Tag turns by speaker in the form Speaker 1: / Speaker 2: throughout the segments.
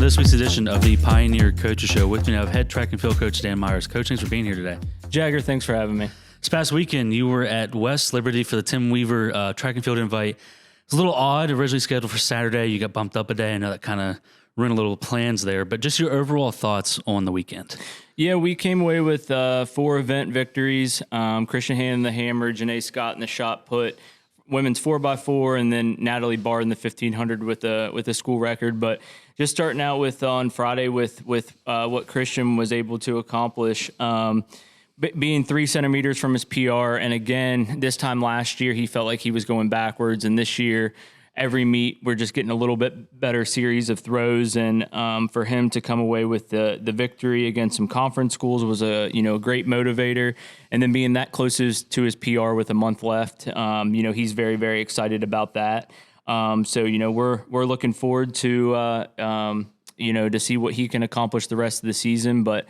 Speaker 1: to this week's edition of the Pioneer Coaches Show. With me now, head track and field coach Dan Meyers. Coach, thanks for being here today.
Speaker 2: Jagger, thanks for having me.
Speaker 1: This past weekend, you were at West Liberty for the Tim Weaver track and field invite. It's a little odd, originally scheduled for Saturday. You got bumped up a day. I know that kind of ruined a little plans there, but just your overall thoughts on the weekend.
Speaker 2: Yeah, we came away with 4 event victories. Christian Han in the hammer, Janae Scott in the shot put, women's 4x4, and then Natalie Barr in the 1500 with a school record. But just starting out with on Friday with what Christian was able to accomplish, being 3 centimeters from his PR. And again, this time last year, he felt like he was going backwards. And this year, every meet, we're just getting a little bit better series of throws. And for him to come away with the victory against some conference schools was a great motivator. And then being that closest to his PR with a month left, he's very, very excited about that. So we're looking forward to to see what he can accomplish the rest of the season. But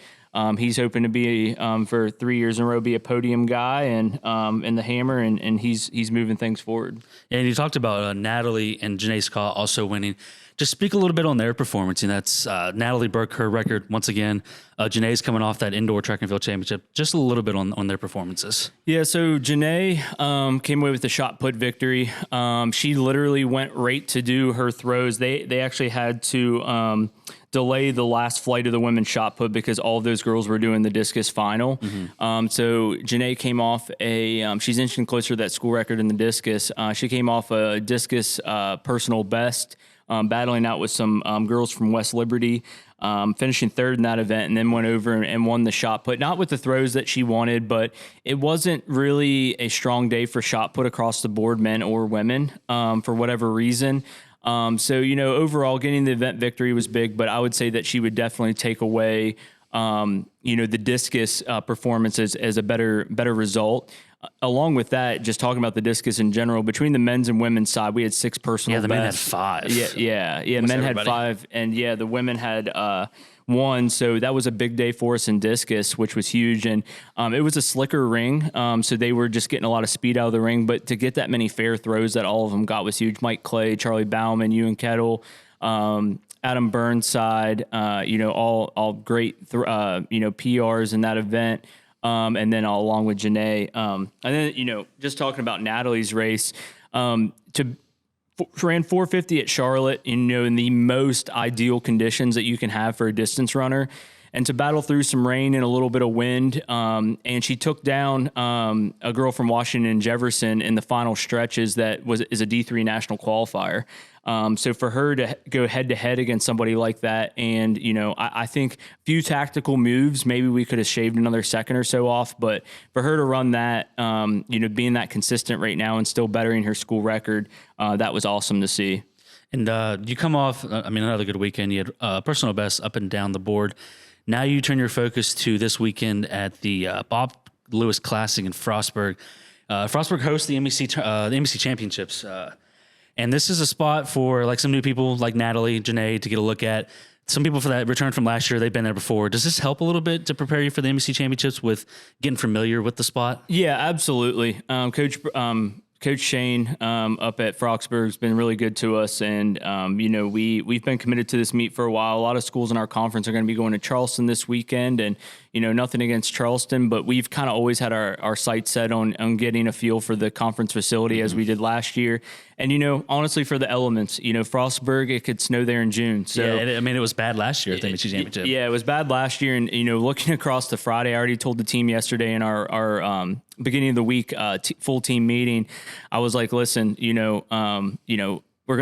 Speaker 2: he's hoping to be for 3 years in a row be a podium guy and in the hammer, and he's moving things forward.
Speaker 1: And you talked about Natalie and Janae Scott also winning. Just speak a little bit on their performance. And that's Natalie broke her record once again. Janae's coming off that indoor track and field championship. Just a little bit on their performances.
Speaker 2: Yeah, so Janae came away with the shot put victory. She literally went right to do her throws. They actually had to delay the last flight of the women's shot put because all of those girls were doing the discus final. Mm-hmm. So Janae came off she's inching closer to that school record in the discus. She came off a discus personal best, battling out with some girls from West Liberty, finishing third in that event, and then went over and won the shot put. Not with the throws that she wanted, but it wasn't really a strong day for shot put across the board, men or women, for whatever reason. So overall, getting the event victory was big, but I would say that she would definitely take away, the discus performance as a better result. Along with that, just talking about the discus in general, between the men's and women's side, we had 6 personal bests.
Speaker 1: Yeah, the men had 5.
Speaker 2: Yeah. Men had 5, and the women had 1. So that was a big day for us in discus, which was huge. And it was a slicker ring, so they were just getting a lot of speed out of the ring. But to get that many fair throws that all of them got was huge. Mike Clay, Charlie Bauman, Ewan Kettle, Adam Burnside, all great, PRs in that event. And then along with Janae. And then, just talking about Natalie's race, ran 450 at Charlotte, in the most ideal conditions that you can have for a distance runner, and to battle through some rain and a little bit of wind. And she took down a girl from Washington, Jefferson, in the final stretches is a D3 national qualifier. So for her to go head to head against somebody like that, and I think a few tactical moves, maybe we could have shaved another second or so off, but for her to run that, being that consistent right now and still bettering her school record, that was awesome to see.
Speaker 1: And you come off, another good weekend. You had personal best up and down the board. Now you turn your focus to this weekend at the Bob Lewis Classic in Frostburg. Frostburg hosts the MEC Championships. And this is a spot for some new people like Natalie, Janae to get a look at. Some people for that return from last year, they've been there before. Does this help a little bit to prepare you for the MEC Championships with getting familiar with the spot?
Speaker 2: Yeah, absolutely. Coach Shane up at Frostburg has been really good to us, and we've been committed to this meet for a while. A lot of schools in our conference are going to be going to Charleston this weekend, and nothing against Charleston, but we've kind of always had our sights set on getting a feel for the conference facility as we did last year. And honestly, for the elements, Frostburg, it could snow there in June. So
Speaker 1: it was bad last year at the MEC Championship.
Speaker 2: Yeah, it was bad last year, and looking across the Friday, I already told the team yesterday in our beginning of the week full team meeting, I was like, listen, we're going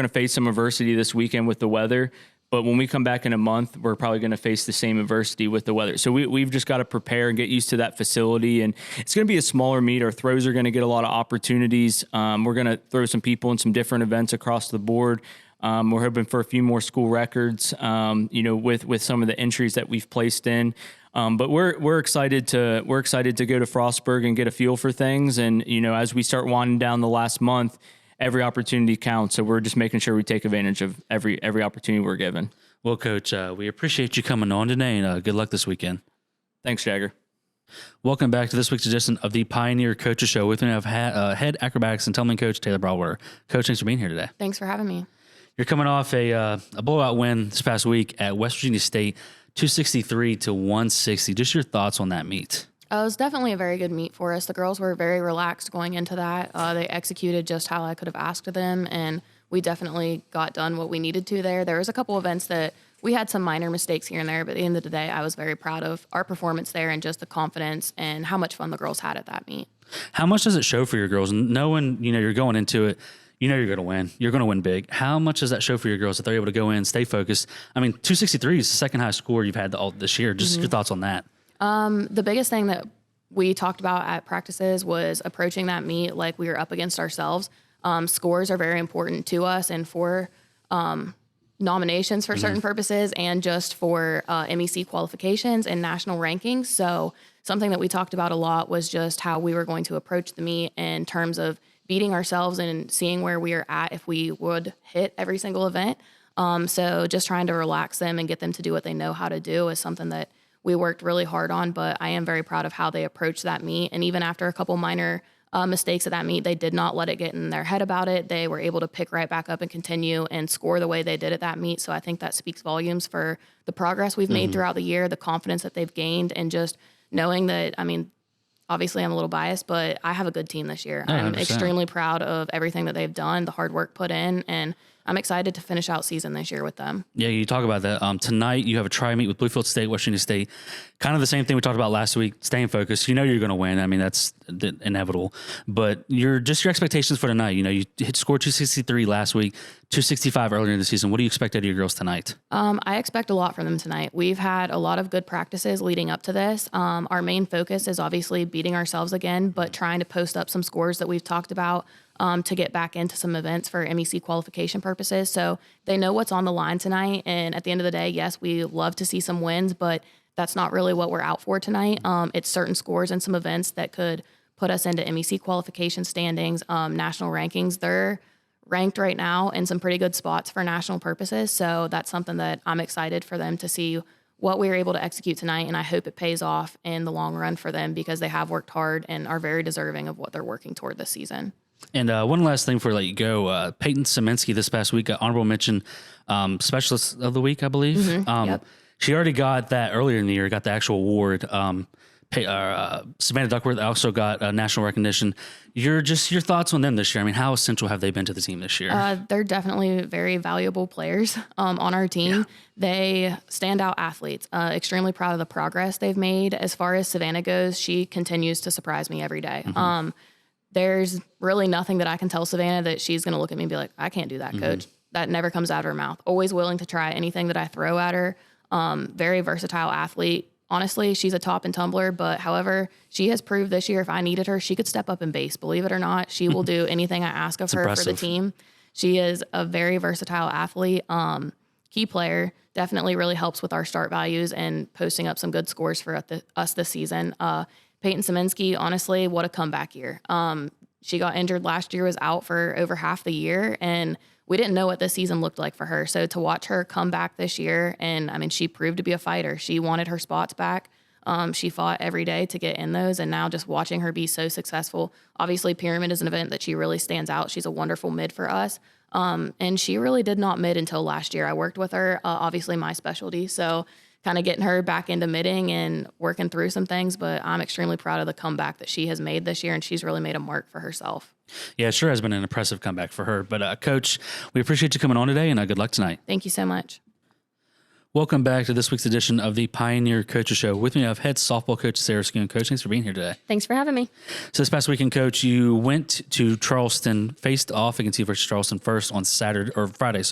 Speaker 2: to face some adversity this weekend with the weather, but when we come back in a month, we're probably going to face the same adversity with the weather. So we've just got to prepare and get used to that facility, and it's going to be a smaller meet. Our throws are going to get a lot of opportunities. We're going to throw some people in some different events across the board. We're hoping for a few more school records, with some of the entries that we've placed in. But we're excited to go to Frostburg and get a feel for things. And as we start winding down the last month, every opportunity counts. So we're just making sure we take advantage of every opportunity we're given.
Speaker 1: Well, Coach, we appreciate you coming on today, and good luck this weekend.
Speaker 2: Thanks, Jagger.
Speaker 1: Welcome back to this week's edition of the Pioneer Coaches Show. With me, I have head acrobatics and tumbling coach Taylor Broadwater. Coach, thanks for being here today.
Speaker 3: Thanks for having me.
Speaker 1: You're coming off a blowout win this past week at West Virginia State, 263 to 160. Just your thoughts on that meet.
Speaker 3: It was definitely a very good meet for us. The girls were very relaxed going into that. They executed just how I could have asked of them, and we definitely got done what we needed to there. There was a couple events that we had some minor mistakes here and there, but at the end of the day, I was very proud of our performance there and just the confidence and how much fun the girls had at that meet.
Speaker 1: How much does it show for your girls? Knowing, you're going into it, you're going to win. You're going to win big. How much does that show for your girls that they're able to go in, stay focused? I mean, 263 is the second highest score you've had all this year. Just your thoughts on that.
Speaker 3: The biggest thing that we talked about at practices was approaching that meet like we were up against ourselves. Scores are very important to us and for nominations for certain purposes and just for MEC qualifications and national rankings. So something that we talked about a lot was just how we were going to approach the meet in terms of beating ourselves and seeing where we are at if we would hit every single event. So just trying to relax them and get them to do what they know how to do is something that we worked really hard on, but I am very proud of how they approached that meet. And even after a couple minor mistakes at that meet, they did not let it get in their head about it. They were able to pick right back up and continue and score the way they did at that meet. So I think that speaks volumes for the progress we've made throughout the year, the confidence that they've gained, and just knowing that, obviously I'm a little biased, but I have a good team this year. I'm
Speaker 1: 100%.
Speaker 3: extremely proud of everything that they've done, the hard work put in, and I'm excited to finish out season this year with them.
Speaker 1: Yeah, you talk about that. Tonight you have a tri-meet with Bluefield State, West Virginia State. Kind of the same thing we talked about last week, staying focused. You're going to win. That's inevitable. But your expectations for tonight. You scored 263 last week, 265 earlier in the season. What do you expect out of your girls tonight?
Speaker 3: I expect a lot from them tonight. We've had a lot of good practices leading up to this. Our main focus is obviously beating ourselves again, but trying to post up some scores that we've talked about to get back into some events for MEC qualification purposes. So they know what's on the line tonight. And at the end of the day, yes, we love to see some wins, but that's not really what we're out for tonight. It's certain scores and some events that could put us into MEC qualification standings, national rankings. They're ranked right now in some pretty good spots for national purposes. So that's something that I'm excited for them to see what we were able to execute tonight. And I hope it pays off in the long run for them because they have worked hard and are very deserving of what they're working toward this season.
Speaker 1: And one last thing before I let you go, Peyton Szymanski this past week got honorable mention specialist of the week, I believe.
Speaker 3: Yep.
Speaker 1: She already got that earlier in the year, got the actual award. Savannah Duckworth also got national recognition. Your thoughts on them this year? How essential have they been to the team this year?
Speaker 3: They're definitely very valuable players on our team. Yeah. They stand out athletes. Extremely proud of the progress they've made. As far as Savannah goes, she continues to surprise me every day. There's really nothing that I can tell Savannah that she's going to look at me and be like, I can't do that, coach. That never comes out of her mouth. Always willing to try anything that I throw at her. Very versatile athlete. Honestly, she's a top and tumbler, but however, she has proved this year if I needed her, she could step up in base. Believe it or not, she will do anything I ask of her
Speaker 1: impressive.
Speaker 3: for the team. She is a very versatile athlete. Key player, definitely really helps with our start values and posting up some good scores for us this season. Peyton Szymanski, honestly, what a comeback year. She got injured last year, was out for over half the year, and we didn't know what this season looked like for her. So to watch her come back this year, and she proved to be a fighter. She wanted her spots back. She fought every day to get in those, and now just watching her be so successful. Obviously, Pyramid is an event that she really stands out. She's a wonderful mid for us. And she really did not mid until last year. I worked with her, obviously my specialty. So kind of getting her back into midding and working through some things, but I'm extremely proud of the comeback that she has made this year, and she's really made a mark for herself.
Speaker 1: Yeah, it sure has been an impressive comeback for her. But Coach, we appreciate you coming on today, and good luck tonight.
Speaker 3: Thank you so much.
Speaker 1: Welcome back to this week's edition of the Pioneer Coaches Show. With me, I have head softball coach Sara Scoone. Coach, thanks for being here today.
Speaker 4: Thanks for having me.
Speaker 1: So this past weekend, Coach, you went to Charleston, faced off against you versus Charleston first on Friday.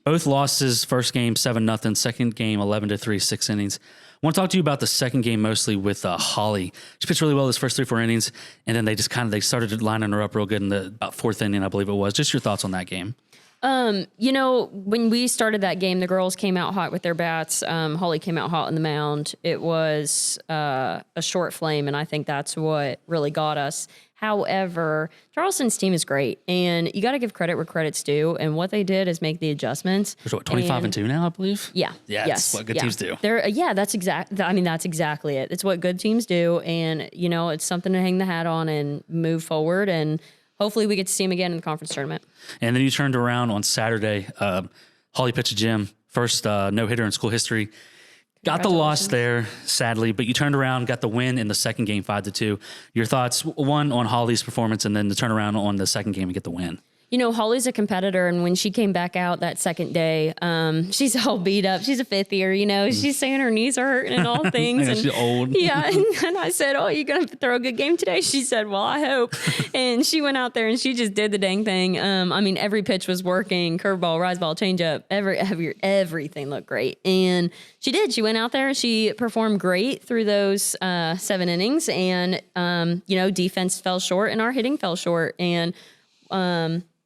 Speaker 1: Both losses, first game 7-0, second game 11-3, 6 innings. I want to talk to you about the second game mostly with Holly. She pitched really well those first 3-4 innings, and then they started lining her up real good in the about fourth inning, I believe it was. Just your thoughts on that game.
Speaker 4: When we started that game, the girls came out hot with their bats. Holly came out hot on the mound. It was a short flame, and I think that's what really got us. However, Charleston's team is great, and you got to give credit where credit's due. And what they did is make the adjustments.
Speaker 1: There's 25-2 now, I believe.
Speaker 4: Yeah.
Speaker 1: Yeah. That's what good teams do.
Speaker 4: That's exactly it. It's what good teams do, and it's something to hang the hat on and move forward. And hopefully we get to see him again in the conference tournament.
Speaker 1: And then you turned around on Saturday. Holly pitched a gym, first no-hitter in school history. Got the loss there, sadly, but you turned around, got the win in the second game, 5-2. Your thoughts, one, on Holly's performance, and then the turnaround on the second game and get the win.
Speaker 4: You know, Holly's a competitor, and when she came back out that second day, she's all beat up. She's a fifth year, you know. She's saying her knees are hurting and all things.
Speaker 1: Yeah,
Speaker 4: and,
Speaker 1: she's old.
Speaker 4: Yeah, and I said, "Oh, you gonna throw a good game today?" She said, "Well, I hope." And she went out there and she just did the dang thing. I mean, every pitch was working: curveball, rise ball, changeup. Everything looked great, and she did. She went out there and she performed great through those 7 innings, and you know, defense fell short and our hitting fell short, and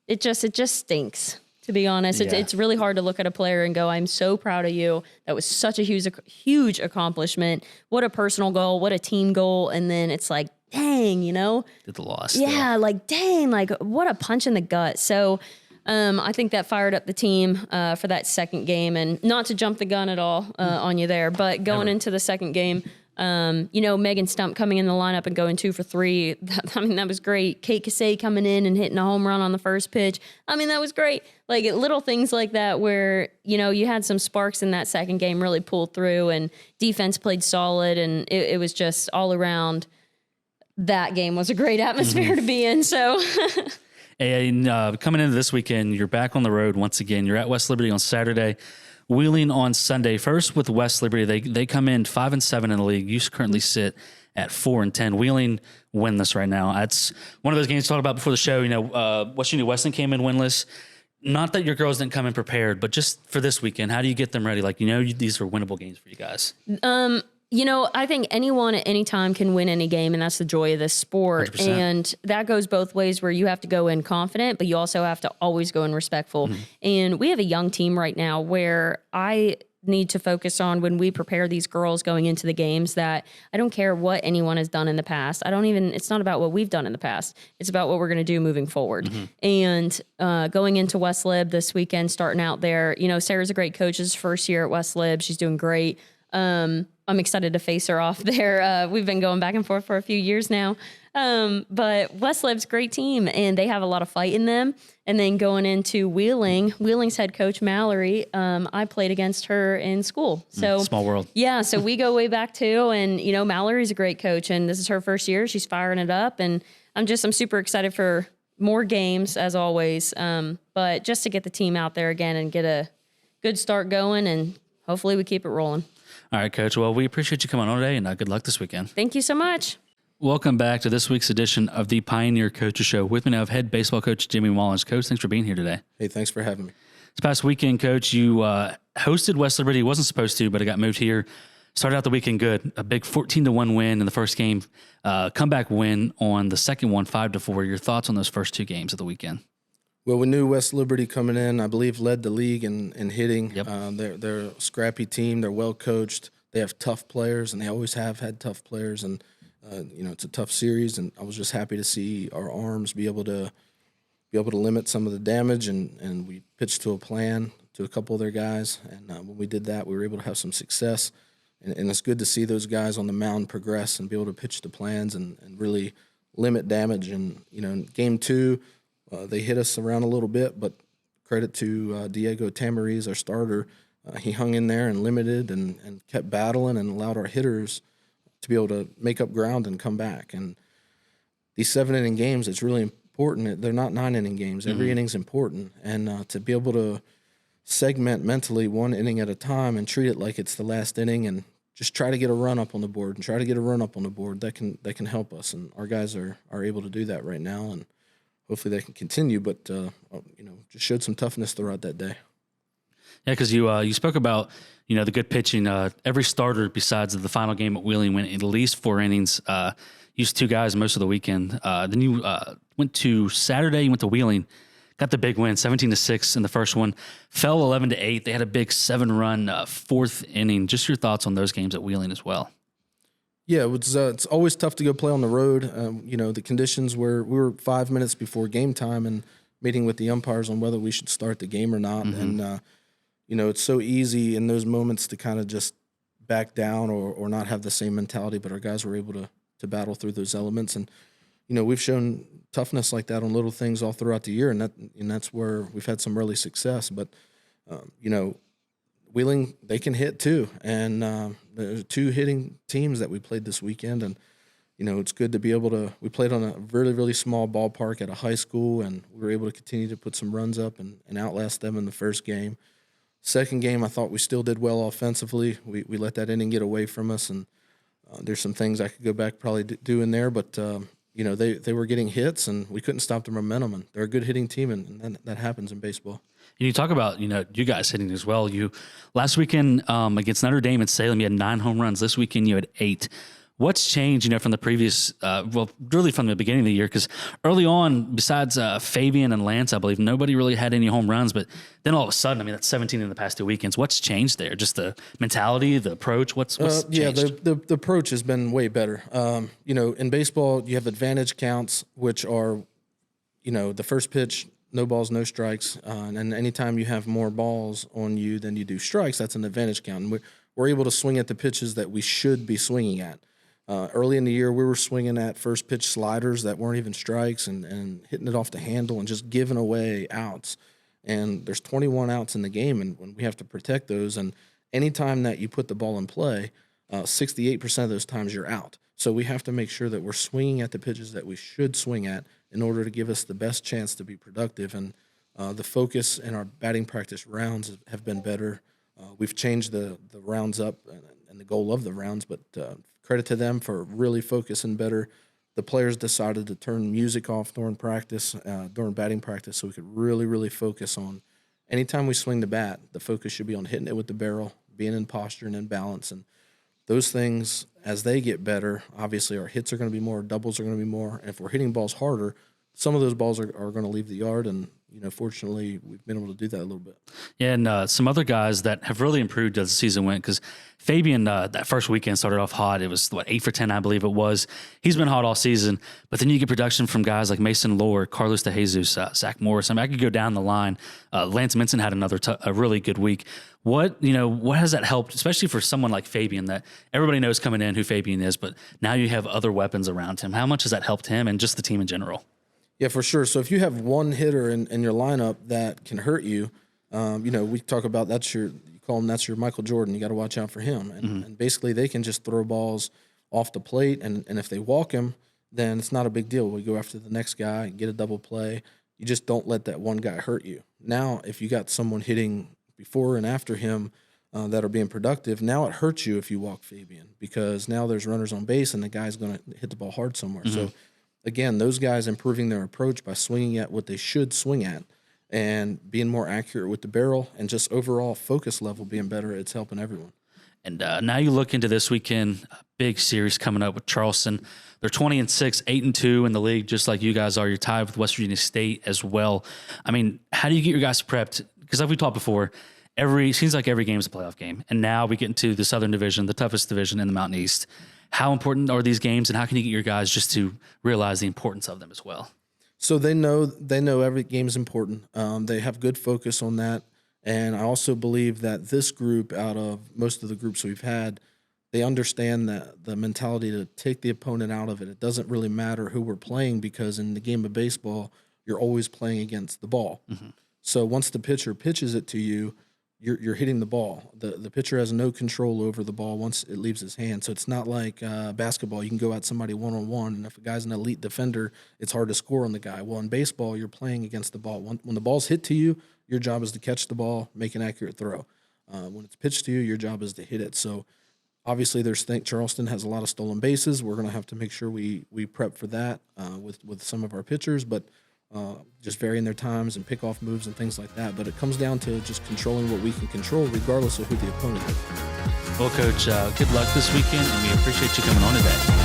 Speaker 4: it just stinks, to be honest.
Speaker 1: Yeah.
Speaker 4: It's really hard to look at a player and go, I'm so proud of you. That was such a huge accomplishment. What a personal goal, what a team goal. And then it's like, dang, you know?
Speaker 1: Did the loss.
Speaker 4: Yeah, like, dang, like, what a punch in the gut. So I think that fired up the team for that second game. And not to jump the gun at all on you there, but going into the second game, you know, Megan Stump coming in the lineup and going 2 for 3. I mean, that was great. Kate Cassay coming in and hitting a home run on the first pitch. I mean, that was great. Like little things like that where, you know, you had some sparks in that second game really pulled through, and defense played solid, and it was just all around. That game was a great atmosphere to be in. So
Speaker 1: And coming into this weekend, you're back on the road once again. You're at West Liberty on Saturday, Wheeling on Sunday. First with West Liberty, they come in 5-7 in the league. You currently sit at 4-10. Wheeling win this right now. That's one of those games talked about before the show. You know, West Weston came in winless. Not that your girls didn't come in prepared, but just for this weekend, how do you get them ready? Like, you know, these are winnable games for you guys.
Speaker 4: You know, I think anyone at any time can win any game, and that's the joy of this sport.
Speaker 1: 100%.
Speaker 4: And that goes both ways, where you have to go in confident, but you also have to always go in respectful. And we have a young team right now where I need to focus on, when we prepare these girls going into the games, that I don't care what anyone has done in the past. It's not about what we've done in the past. It's about what we're going to do moving forward. And going into West Lib this weekend, starting out there, you know, Sarah's a great coach. It's her first year at West Lib. She's doing great. I'm excited to face her off there. We've been going back and forth for a few years now. But West Lib's a great team, and they have a lot of fight in them. And then going into Wheeling's head coach, Mallory, I played against her in school. So
Speaker 1: Small world.
Speaker 4: Yeah, so we go way back too. And, you know, Mallory's a great coach, and this is her first year. She's firing it up. And I'm super excited for more games, as always. But just to get the team out there again and get a good start going, and hopefully we keep it rolling.
Speaker 1: All right, Coach. Well, we appreciate you coming on today, and good luck this weekend.
Speaker 4: Thank you so much.
Speaker 1: Welcome back to this week's edition of the Pioneer Coaches Show. With me now, I have head baseball coach Jimmy Mullins. Coach, thanks for being here today.
Speaker 5: Hey, thanks for having me.
Speaker 1: This past weekend, Coach, you hosted West Liberty. Wasn't supposed to, but it got moved here. Started out the weekend good. A big 14-1 win in the first game. Comeback win on the second one, 5-4. Your thoughts on those first 2 games of the weekend?
Speaker 5: Well, we knew West Liberty coming in, I believe, led the league in hitting.
Speaker 1: Yep.
Speaker 5: They're a scrappy team. They're well coached. They have tough players, and they always have had tough players. And you know, it's a tough series. And I was just happy to see our arms be able to limit some of the damage. And we pitched to a plan to a couple of their guys. And when we did that, we were able to have some success. And it's good to see those guys on the mound progress and be able to pitch the plans and really limit damage. And you know, in game 2. They hit us around a little bit, but credit to Diego Tamariz, our starter. He hung in there and limited and kept battling and allowed our hitters to be able to make up ground and come back. And these 7-inning games, it's really important. They're not 9-inning games. Every inning's important. And to be able to segment mentally 1 inning at a time and treat it like it's the last inning and just try to get a run up on the board that can help us. And our guys are able to do that right now. And hopefully they can continue, but you know, just showed some toughness throughout that day.
Speaker 1: Yeah, because you spoke about, you know, the good pitching. Every starter besides the final game at Wheeling went at least 4 innings. Used 2 guys most of the weekend. Then you went to Saturday. You went to Wheeling, got the big win, 17-6 in the first one. Fell 11-8. They had a big 7-run 4th inning. Just your thoughts on those games at Wheeling as well.
Speaker 5: Yeah, it's always tough to go play on the road. You know, the conditions we were 5 minutes before game time and meeting with the umpires on whether we should start the game or not. And, you know, it's so easy in those moments to kind of just back down or not have the same mentality, but our guys were able to battle through those elements. And, we've shown toughness like that on little things all throughout the year, and that's where we've had some early success. But Wheeling, they can hit too, and there's 2 hitting teams that we played this weekend, and it's good to be able to. We played on a really, really small ballpark at a high school, and we were able to continue to put some runs up and outlast them in the first game. Second game, I thought we still did well offensively. We let that inning get away from us, and there's some things I could go back probably do in there, but they were getting hits, and we couldn't stop the momentum. And they're a good hitting team, and that happens in baseball.
Speaker 1: And you talk about, you guys hitting as well. You last weekend against Notre Dame and Salem, you had 9 home runs. This weekend you had 8. What's changed, from the previous, really from the beginning of the year? Because early on, besides Fabian and Lance, I believe, nobody really had any home runs. But then all of a sudden, that's 17 in the past 2 weekends. What's changed there? Just the mentality, the approach? What's changed?
Speaker 5: Yeah, the approach has been way better. In baseball, you have advantage counts, which are, the first pitch, no balls, no strikes. And anytime you have more balls on you than you do strikes, that's an advantage count. And we're able to swing at the pitches that we should be swinging at. Early in the year, we were swinging at first pitch sliders that weren't even strikes and hitting it off the handle and just giving away outs. And there's 21 outs in the game, and when we have to protect those. And anytime that you put the ball in play, 68% of those times you're out. So we have to make sure that we're swinging at the pitches that we should swing at in order to give us the best chance to be productive. And the focus in our batting practice rounds have been better. We've changed the rounds up and the goal of the rounds, but credit to them for really focusing better. The players decided to turn music off during practice, during batting practice, so we could really, really focus on anytime we swing the bat, the focus should be on hitting it with the barrel, being in posture and in balance. And those things, as they get better, obviously our hits are going to be more, doubles are going to be more. And if we're hitting balls harder, some of those balls are going to leave the yard, and fortunately, we've been able to do that a little bit.
Speaker 1: Yeah, and some other guys that have really improved as the season went, because Fabian, that first weekend started off hot. It was, 8 for 10, I believe it was. He's been hot all season, but then you get production from guys like Mason Lohr, Carlos DeJesus, Zach Morris. I could go down the line. Lance Minson had a really good week. What has that helped, especially for someone like Fabian that everybody knows coming in who Fabian is, but now you have other weapons around him. How much has that helped him and just the team in general?
Speaker 5: Yeah, for sure. So if you have one hitter in your lineup that can hurt you, we talk about that's your Michael Jordan. You got to watch out for him. And basically they can just throw balls off the plate, and if they walk him, then it's not a big deal. We go after the next guy and get a double play. You just don't let that one guy hurt you. Now, if you got someone hitting before and after him that are being productive, now it hurts you if you walk Fabian, because now there's runners on base and the guy's going to hit the ball hard somewhere. So again, those guys improving their approach by swinging at what they should swing at and being more accurate with the barrel and just overall focus level being better, it's helping everyone.
Speaker 1: And now you look into this weekend, a big series coming up with Charleston. They're 20-6, 8-2 in the league, just like you guys are. You're tied with West Virginia State as well. How do you get your guys prepped? Because like we talked before, seems like every game is a playoff game. And now we get into the Southern Division, the toughest division in the Mountain East. How important are these games, and how can you get your guys just to realize the importance of them as well?
Speaker 5: So they know every game is important. They have good focus on that. And I also believe that this group, out of most of the groups we've had, they understand that the mentality to take the opponent out of it. It doesn't really matter who we're playing, because in the game of baseball, you're always playing against the ball. So once the pitcher pitches it to you, you're hitting the ball. The pitcher has no control over the ball once it leaves his hand. So it's not like basketball. You can go at somebody one-on-one, and if a guy's an elite defender, it's hard to score on the guy. Well, in baseball, you're playing against the ball. When the ball's hit to you, your job is to catch the ball, make an accurate throw. When it's pitched to you, your job is to hit it. So obviously Charleston has a lot of stolen bases. We're going to have to make sure we prep for that with some of our pitchers, but just varying their times and pick-off moves and things like that. But it comes down to just controlling what we can control regardless of who the opponent is.
Speaker 1: Well, Coach, good luck this weekend, and we appreciate you coming on today.